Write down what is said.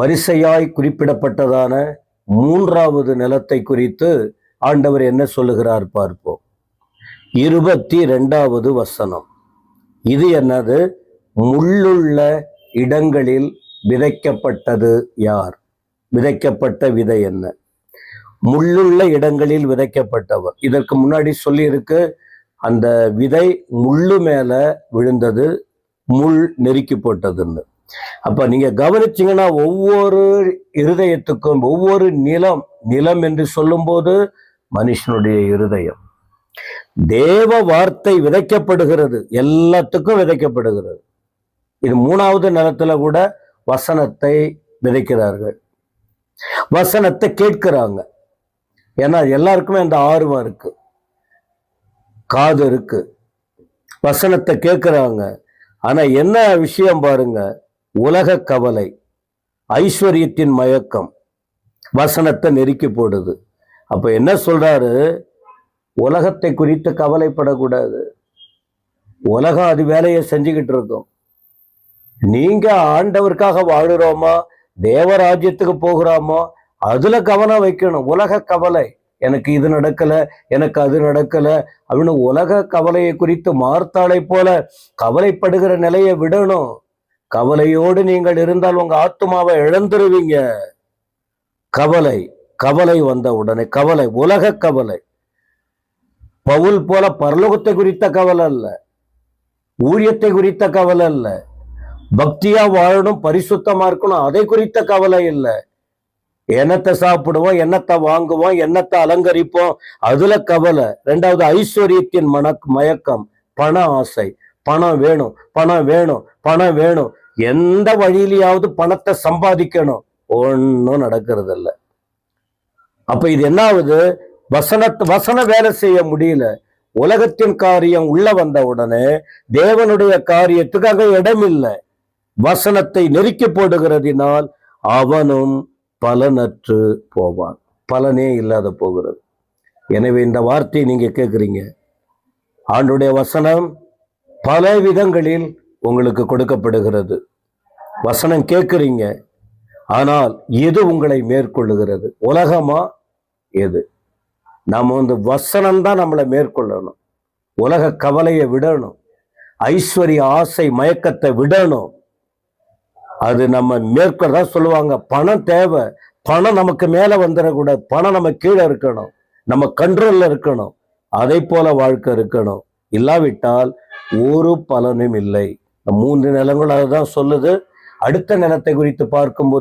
வரிசையாய் குறிப்பிடப்பட்டதான மூன்றாவது நிலத்தை குறித்து ஆண்டவர் என்ன சொல்லுகிறார் பார்ப்போம். 22வது வசனம். இது என்னது? முள்ளுள்ள இடங்களில் விதைக்கப்பட்டது யார்? விதைக்கப்பட்ட விதை என்ன? முள்ளுள்ள இடங்களில் விதைக்கப்பட்டவர். இதற்கு முன்னாடி சொல்லியிருக்கு, அந்த விதை முள்ளு மேல விழுந்தது, முள் நெருக்கி போட்டதுன்னு. அப்ப நீங்க கவனிச்சீங்கன்னா ஒவ்வொரு இருதயத்துக்கும் ஒவ்வொரு நிலம் என்று சொல்லும் போது மனுஷனுடைய இருதயம். தேவ வார்த்தை விதைக்கப்படுகிறது, எல்லாத்துக்கும் விதைக்கப்படுகிறது. இது 3வது நிலத்துல கூட வசனத்தை விதைக்கிறார்கள், வசனத்தை கேட்கிறாங்க. ஏன்னா எல்லாருக்குமே அந்த ஆர்வம் இருக்கு, காது இருக்கு, வசனத்தை கேட்கிறாங்க. ஆனா என்ன விஷயம் பாருங்க, உலக கவலை, ஐஸ்வர்யத்தின் மயக்கம் வசனத்தை நெருக்கி போடுது. அப்ப என்ன சொல்றாரு? உலகத்தை குறித்து கவலைப்படக்கூடாது. உலகம் அது வேலையை செஞ்சுக்கிட்டு இருக்கும். நீங்க ஆண்டவருக்காக வாழுறோமா, தேவராஜ்யத்துக்கு போகிறோமோ, அதுல கவனம் வைக்கணும். உலக கவலை, எனக்கு இது நடக்கல, எனக்கு அது நடக்கல அப்படின்னு உலக கவலையை குறித்து மார்த்தாளை போல கவலைப்படுகிற நிலையை விடணும். கவலையோடு நீங்கள் இருந்தால் உங்க ஆத்துமாவை இழந்துருவீங்க. கவலை கவலை வந்த உடனே கவலை, உலக கவலை. பவுல் போல பரலோகத்தை குறித்த கவலை அல்ல, ஊழியத்தை குறித்த கவலை அல்ல, பக்தியா வாழணும், பரிசுத்தமா இருக்கணும், அதை குறித்த கவலை இல்லை. எண்ணத்தை சாப்பிடுவோம், எண்ணத்தை வாங்குவோம், எண்ணத்தை அலங்கரிப்போம், அதுல கவலை. 2வது ஐஸ்வர்யத்தின் மயக்கம், பண ஆசை. பணம் வேணும், பணம் வேணும், பணம் வேணும், எந்த வழியிலையாவது பணத்தை சம்பாதிக்கணும். ஒன்னும் நடக்கிறது இல்லை. அப்ப இது என்ன ஆகுது? வசன வேலை செய்ய முடியல. உலகத்தின் காரியம் உள்ள வந்த உடனே தேவனுடைய காரியத்துக்காக இடம் இல்லை. வசனத்தை நெருக்கி போடுகிறதினால் அவனும் பலனற்று போவான், பலனே இல்லாத போகிறது. எனவே இந்த வார்த்தையை நீங்க கேட்குறீங்க. ஆண்டுடைய வசனம் பல விதங்களில் உங்களுக்கு கொடுக்கப்படுகிறது. வசனம் கேட்குறீங்க, ஆனால் எது உங்களை மேற்கொள்ளுகிறது? உலகமா? எது? நாம வசனம்தான் நம்மளை மேற்கொள்ளணும். உலக கவலையை விடணும், ஐஸ்வர்ய ஆசை மயக்கத்தை விடணும். அது நம்ம மேற்கொள்ளதான் சொல்லுவாங்க, பணம் தேவை, பணம் நமக்கு மேல வந்துடக்கூடாது, பணம் நம்ம கீழே இருக்கணும், நம்ம கண்ட்ரோல்ல இருக்கணும். அதை போல வாழ்க்கை இருக்கணும். இல்லாவிட்டால் ஒரு பலனும் இல்லை. 3 நிலங்கள் அதுதான் சொல்லுது. அடுத்த நிலத்தை குறித்து பார்க்கும்போது